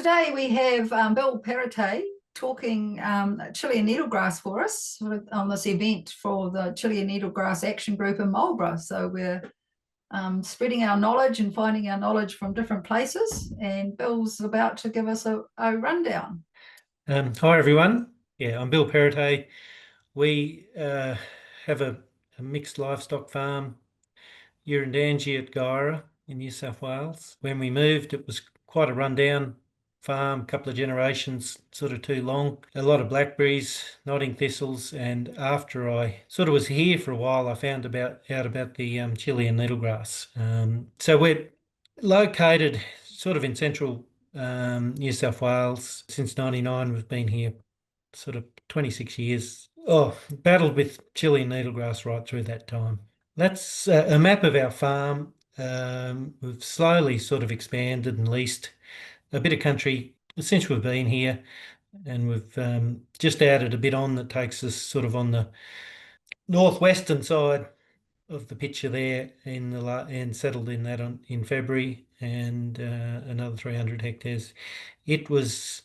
today we have Bill Perrottet talking Chillean needlegrass for us on this event for the Chillean Needlegrass Action Group in Marlborough. So we're spreading our knowledge and finding our knowledge from different places, and Bill's about to give us a rundown. Hi everyone. Yeah, I'm Bill Perrottet. We have a mixed livestock farm, Urangandie at Guyra in New South Wales. When we moved, it was quite a rundown farm, a couple of generations, sort of too long. A lot of blackberries, nodding thistles, and after I sort of was here for a while, I found out about the Chillean needlegrass. So we're located sort of in central New South Wales. Since '99, we've been here sort of 26 years. Battled with Chillean needlegrass right through that time. That's a map of our farm. We've slowly sort of expanded and leased a bit of country since we've been here, and we've just added a bit on that takes us sort of on the northwestern side of the picture there and settled in that in February, and another 300 hectares. It was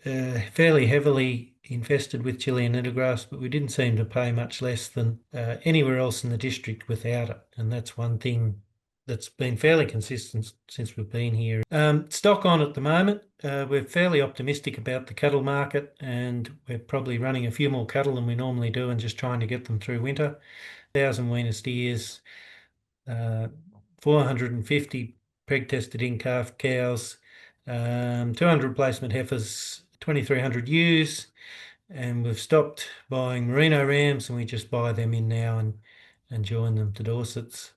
fairly heavily infested with Chillean needlegrass, but we didn't seem to pay much less than anywhere else in the district without it, and that's one thing that's been fairly consistent since we've been here. Stock on at the moment, we're fairly optimistic about the cattle market, and we're probably running a few more cattle than we normally do and just trying to get them through winter. 1,000 weaner steers, 450 preg-tested in-calf cows, 200 replacement heifers, 2,300 ewes, and we've stopped buying merino rams, and we just buy them in now and join them to Dorsets.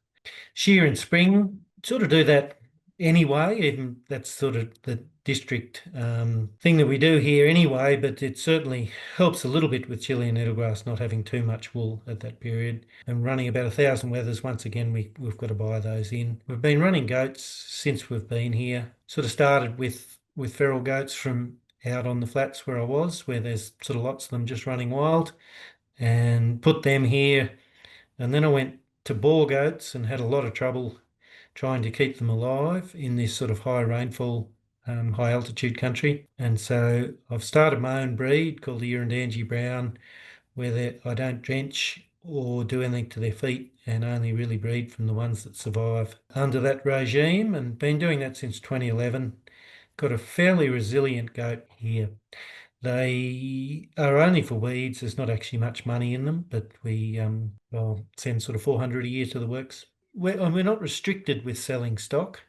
Shear in spring, sort of do that anyway, even that's sort of the district thing that we do here anyway, but it certainly helps a little bit with Chillean needlegrass not having too much wool at that period. And running about 1,000 wethers, once again, we've got to buy those in. We've been running goats since we've been here. Sort of started with feral goats from out on the flats where I was, where there's sort of lots of them just running wild, and put them here. And then I went to boar goats and had a lot of trouble trying to keep them alive in this sort of high rainfall, high altitude country. And so I've started my own breed called the Urangandie Brown, where I don't drench or do anything to their feet, and only really breed from the ones that survive under that regime, and been doing that since 2011. Got a fairly resilient goat here. They are only for weeds. There's not actually much money in them, but we send sort of 400 a year to the works. We're not restricted with selling stock,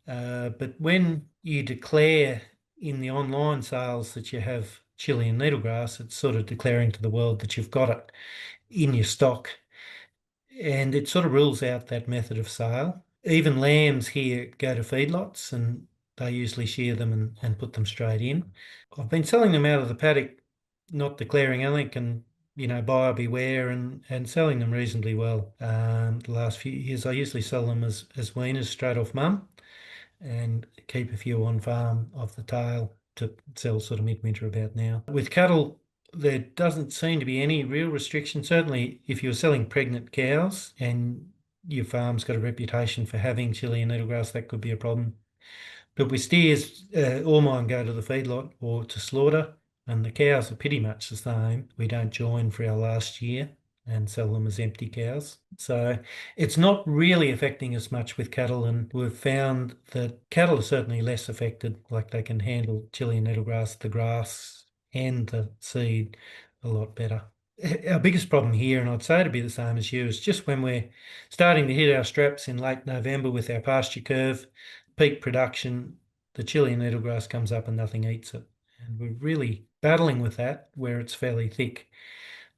but when you declare in the online sales that you have Chillean needlegrass, it's sort of declaring to the world that you've got it in your stock, and it sort of rules out that method of sale. Even lambs here go to feedlots, and they usually shear them and put them straight in. I've been selling them out of the paddock, not declaring anything, and buyer beware, and selling them reasonably well. The last few years, I usually sell them as weaners straight off mum, and keep a few on farm off the tail to sell sort of midwinter about now. With cattle, there doesn't seem to be any real restriction. Certainly, if you're selling pregnant cows and your farm's got a reputation for having Chillean needlegrass, that could be a problem. But with steers, all mine go to the feedlot or to slaughter, and the cows are pretty much the same. We don't join for our last year and sell them as empty cows. So it's not really affecting us much with cattle, and we've found that cattle are certainly less affected, like they can handle Chillean needlegrass, the grass and the seed a lot better. Our biggest problem here, and I'd say it'd be the same as you, is just when we're starting to hit our straps in late November with our pasture curve, peak production, the Chillean needlegrass comes up and nothing eats it. And we're really battling with that where it's fairly thick.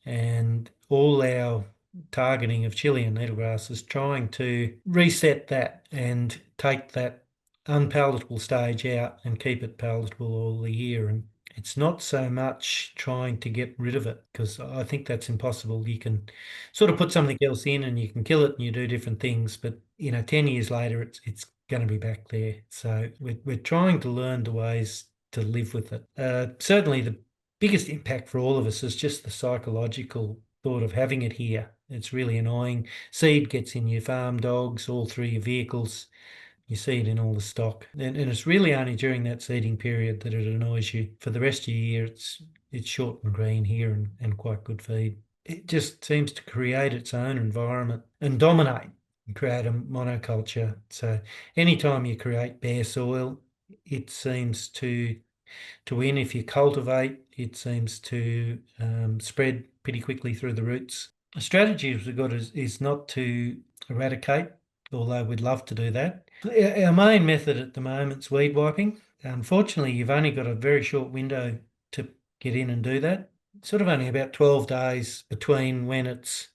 And all our targeting of Chillean needlegrass is trying to reset that and take that unpalatable stage out and keep it palatable all the year. And it's not so much trying to get rid of it, because I think that's impossible. You can sort of put something else in and you can kill it and you do different things, but 10 years later it's going to be back there. So we're trying to learn the ways to live with it. Certainly the biggest impact for all of us is just the psychological thought of having it here. It's really annoying. Seed gets in your farm dogs all through your vehicles. You see it in all the stock. And it's really only during that seeding period that it annoys you. For the rest of the year, it's short and green here and quite good feed. It just seems to create its own environment and dominate and create a monoculture. So anytime you create bare soil, it seems to win. If you cultivate, it seems to spread pretty quickly through the roots. The strategy we've got is not to eradicate, although we'd love to do that. Our main method at the moment is weed wiping. Unfortunately, you've only got a very short window to get in and do that. Sort of only about 12 days between when it's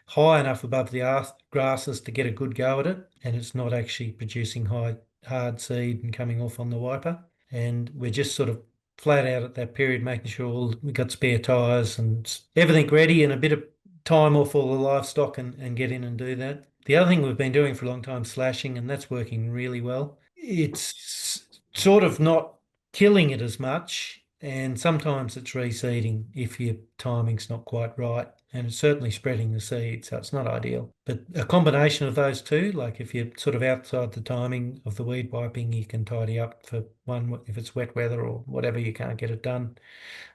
high enough above the grasses to get a good go at it, and it's not actually producing hard seed and coming off on the wiper. And we're just sort of flat out at that period, making sure we've got spare tyres and everything ready and a bit of time off all the livestock and get in and do that. The other thing we've been doing for a long time is slashing, and that's working really well. It's sort of not killing it as much, and sometimes it's reseeding if your timing's not quite right, and it's certainly spreading the seed, so it's not ideal. But a combination of those two, like if you're sort of outside the timing of the weed wiping, you can tidy up for one, if it's wet weather or whatever, you can't get it done.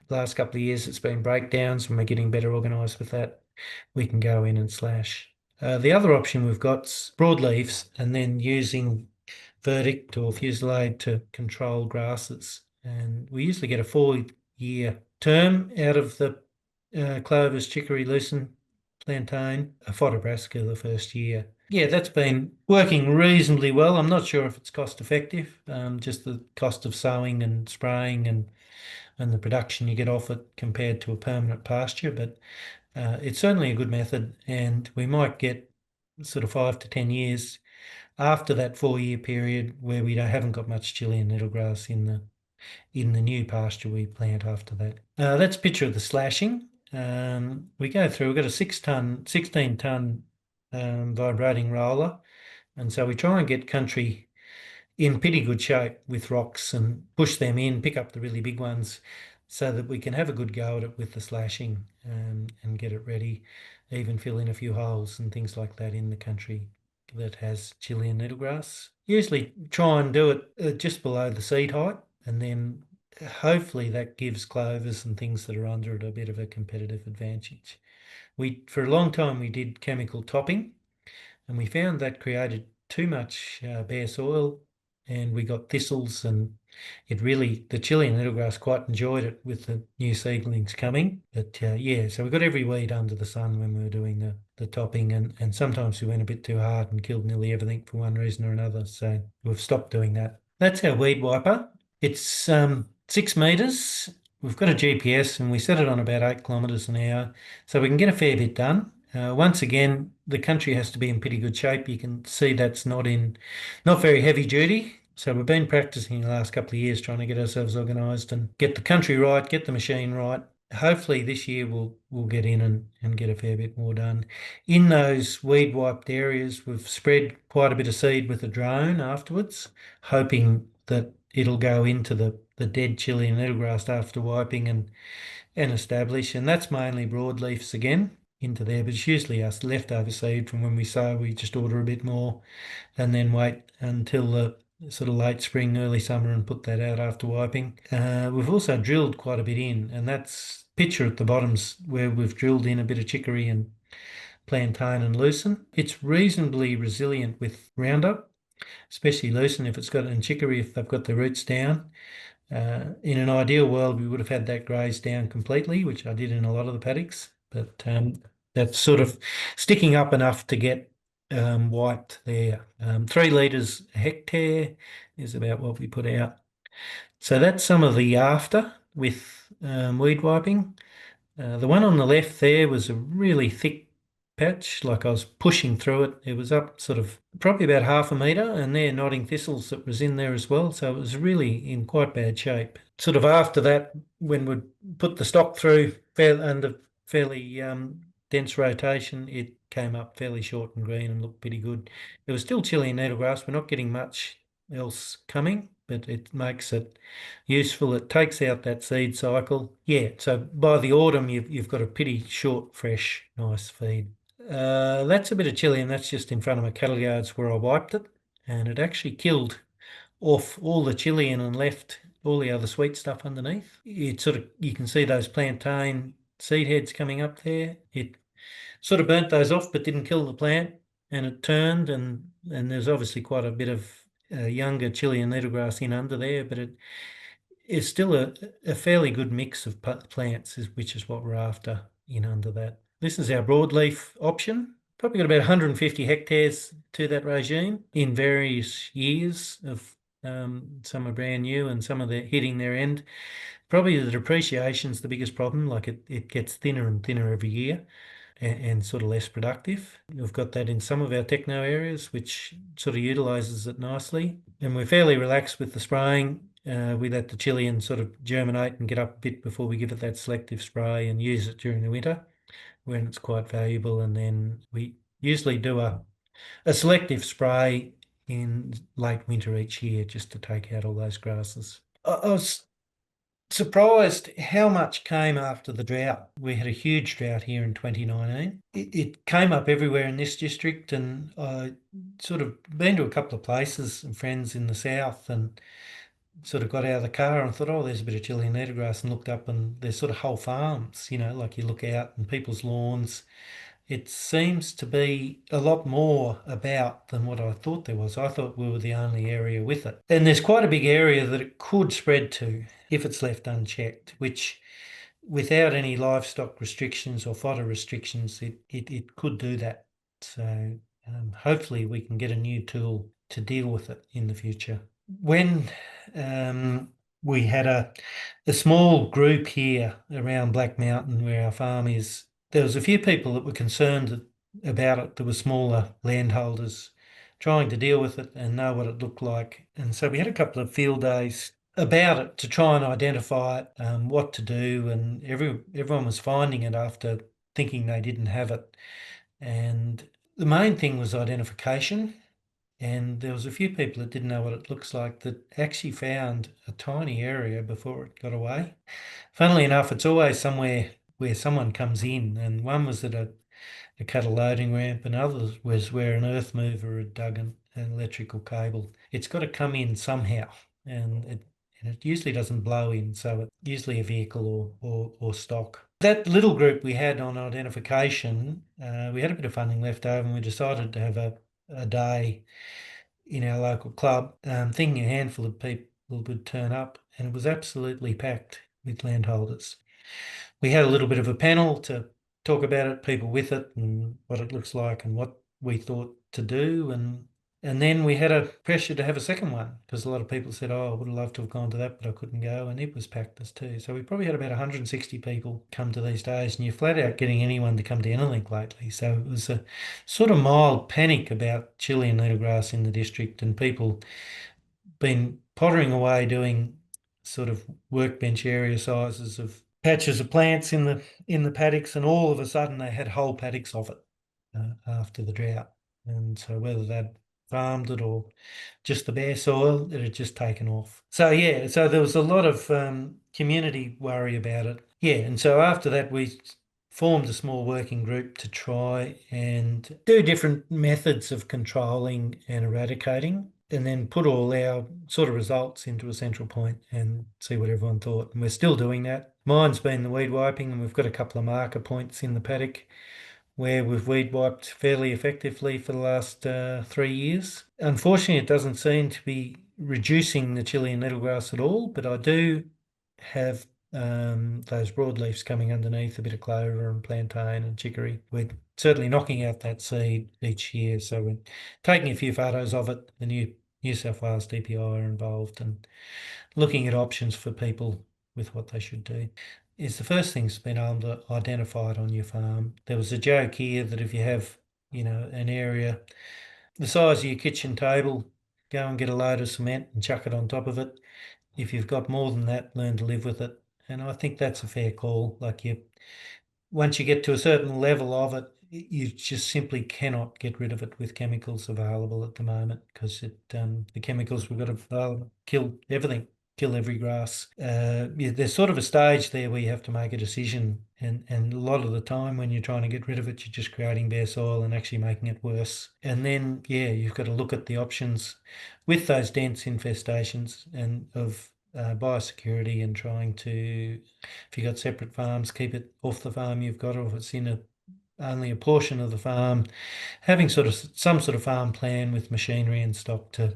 The last couple of years it's been breakdowns, and we're getting better organised with that. We can go in and slash. The other option we've got's broadleaves, and then using verdict or fusillade to control grasses. And we usually get a 4-year term out of the clovers, chicory, lucerne, plantain, a photobrassica the first year. Yeah, that's been working reasonably well. I'm not sure if it's cost effective, just the cost of sowing and spraying and the production you get off it compared to a permanent pasture, but it's certainly a good method, and we might get sort of 5 to 10 years after that 4-year period where we haven't got much Chillean nettlegrass in the new pasture we plant after that. That's a picture of the slashing. We've got a 16 ton vibrating roller, and so we try and get country in pretty good shape with rocks and push them in, pick up the really big ones so that we can have a good go at it with the slashing and get it ready, even fill in a few holes and things like that in the country that has Chillean nettlegrass. Usually try and do it just below the seed height, and then hopefully that gives clovers and things that are under it a bit of a competitive advantage. For a long time we did chemical topping, and we found that created too much bare soil, and we got thistles, and the Chillean nettlegrass quite enjoyed it with the new seedlings coming. But yeah, so we got every weed under the sun when we were doing the topping, and sometimes we went a bit too hard and killed nearly everything for one reason or another. So we've stopped doing that. That's our weed wiper. It's 6 metres. We've got a GPS and we set it on about 8 kilometres an hour, so we can get a fair bit done. Once again, the country has to be in pretty good shape. You can see that's not very heavy duty. So we've been practicing the last couple of years trying to get ourselves organised and get the country right, get the machine right. Hopefully this year we'll get in and get a fair bit more done. In those weed wiped areas, we've spread quite a bit of seed with a drone afterwards, hoping that it'll go into the dead Chillean nettlegrass after wiping and establish. And that's mainly broadleafs again into there, but it's usually us leftover seed from when we sow. We just order a bit more and then wait until the sort of late spring, early summer and put that out after wiping. We've also drilled quite a bit in, and that's picture at the bottom's where we've drilled in a bit of chicory and plantain and lucerne. It's reasonably resilient with Roundup, especially lucerne if it's got, and chicory if they've got the roots down. In an ideal world, we would have had that grazed down completely, which I did in a lot of the paddocks, but that's sort of sticking up enough to get wiped there. 3 litres a hectare is about what we put out. So that's some of the after with weed wiping. The one on the left there was a really thick patch, like I was pushing through it. It was up sort of probably about 1/2 metre, and they're nodding thistles that was in there as well. So it was really in quite bad shape. Sort of after that, when we'd put the stock through under fairly dense rotation, it came up fairly short and green and looked pretty good. There was still Chillean nettlegrass. We're not getting much else coming, but it makes it useful. It takes out that seed cycle. Yeah, so by the autumn, you've got a pretty short, fresh, nice feed. That's a bit of Chillean. That's just in front of my cattle yards where I wiped it. and it actually killed off all the Chillean and left all the other sweet stuff underneath. It sort of, you can see those plantain seed heads coming up there. It sort of burnt those off, but didn't kill the plant, and it turned, and there's obviously quite a bit of younger Chilean needlegrass in under there, but it is still a fairly good mix of plants, which is what we're after in under that. This is our broadleaf option. Probably got about 150 hectares to that regime in various years of some are brand new and some are hitting their end. Probably the depreciation's the biggest problem. Like it gets thinner and thinner every year and sort of less productive. We've got that in some of our techno areas, which sort of utilises it nicely. And we're fairly relaxed with the spraying. We let the Chillean sort of germinate and get up a bit before we give it that selective spray and use it during the winter when it's quite valuable. And then we usually do a selective spray in late winter each year just to take out all those grasses. I was surprised how much came after the drought. We had a huge drought here in 2019. It came up everywhere in this district, and I sort of been to a couple of places and friends in the south and sort of got out of the car and thought, oh, there's a bit of Chilean needlegrass, and looked up and there's sort of whole farms, like you look out and people's lawns. It seems to be a lot more about than what I thought there was. I thought we were the only area with it. And there's quite a big area that it could spread to if it's left unchecked, which without any livestock restrictions or fodder restrictions, it could do that. So hopefully we can get a new tool to deal with it in the future. When we had a small group here around Black Mountain where our farm is, there was a few people that were concerned about it. There were smaller landholders trying to deal with it and know what it looked like. And so we had a couple of field days about it to try and identify it, what to do, and everyone was finding it after thinking they didn't have it. And the main thing was identification. And there was a few people that didn't know what it looks like that actually found a tiny area before it got away. Funnily enough, it's always somewhere where someone comes in, and one was at a cattle loading ramp, and others was where an earth mover had dug an electrical cable. It's got to come in somehow, and it usually doesn't blow in, so it's usually a vehicle or stock. That little group we had on identification, we had a bit of funding left over, and we decided to have a day in our local club, thinking a handful of people would turn up, and it was absolutely packed with landholders. We had a little bit of a panel to talk about it, people with it and what it looks like and what we thought to do. And then we had a pressure to have a second one because a lot of people said, oh, I would have loved to have gone to that, but I couldn't go. And it was packed as too. So we probably had about 160 people come to these days, and you're flat out getting anyone to come to anything lately. So it was a sort of mild panic about Chilean needlegrass in the district, and people been pottering away doing sort of workbench area sizes of patches of plants in the paddocks, and all of a sudden they had whole paddocks of it after the drought. And so whether they'd farmed it or just the bare soil, it had just taken off. So yeah, so there was a lot of community worry about it. Yeah, and so after that we formed a small working group to try and do different methods of controlling and eradicating, and then put all our sort of results into a central point and see what everyone thought. And we're still doing that. Mine's been the weed wiping, and we've got a couple of marker points in the paddock where we've weed wiped fairly effectively for the last 3 years. Unfortunately, it doesn't seem to be reducing the Chilean needlegrass at all, but I do have those broadleafs coming underneath, a bit of clover and plantain and chicory. We're certainly knocking out that seed each year, so we're taking a few photos of it. The New South Wales DPI are involved and looking at options for people with what they should do. Is the first thing's been able to identify it on your farm. There was a joke here that if you have, an area the size of your kitchen table, go and get a load of cement and chuck it on top of it. If you've got more than that, learn to live with it. And I think that's a fair call. Like once you get to a certain level of it, you just simply cannot get rid of it with chemicals available at the moment, because the chemicals we've got available kill everything. kill every grass. There's sort of a stage there where you have to make a decision, and a lot of the time when you're trying to get rid of it, you're just creating bare soil and actually making it worse. And then, you've got to look at the options with those dense infestations and of biosecurity, and trying to, if you've got separate farms, keep it off the farm you've got, or if it's in only a portion of the farm, having some sort of farm plan with machinery and stock to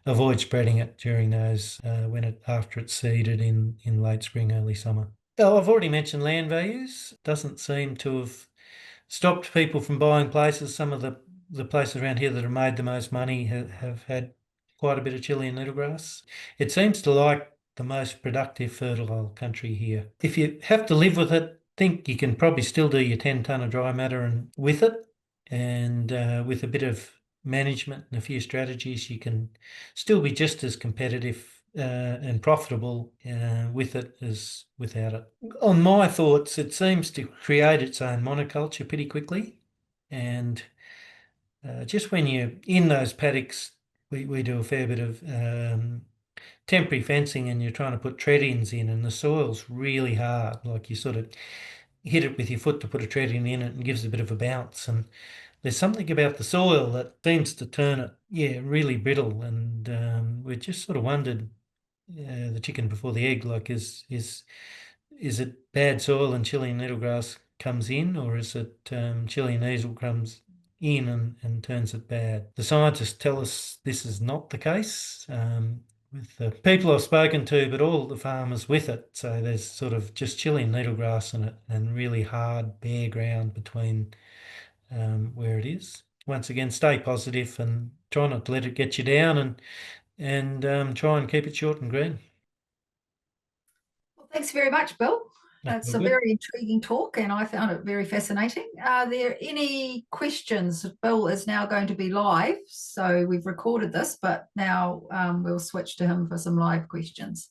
avoid spreading it during those after it's seeded in late spring, early summer. Oh, I've already mentioned land values. Doesn't seem to have stopped people from buying places. Some of the places around here that have made the most money have had quite a bit of Chilean needlegrass. It seems to like the most productive fertile country here. If you have to live with it, think you can probably still do your 10 tonne of dry matter and with it, and with a bit of management and a few strategies, you can still be just as competitive and profitable with it as without it. On my thoughts, it seems to create its own monoculture pretty quickly, and just when you're in those paddocks, we do a fair bit of temporary fencing, and you're trying to put tread-ins in, and the soil's really hard. Like, you sort of hit it with your foot to put a tread-in in it, and gives a bit of a bounce, and there's something about the soil that seems to turn it, really brittle. And we just sort of wondered, the chicken before the egg, like, is it bad soil and Chilean needlegrass comes in, or is it Chilean needle comes in and turns it bad? The scientists tell us this is not the case with the people I've spoken to, but all the farmers with it. So there's sort of just Chilean needlegrass and really hard bare ground between where it is. Once again, stay positive and try not to let it get you down, and try and keep it short and green. Well, thanks very much, Bill. That's That's all a good. very intriguing talk, and I found it very fascinating. Are there any questions? Bill is now going to be live, so we've recorded this, but now we'll switch to him for some live questions.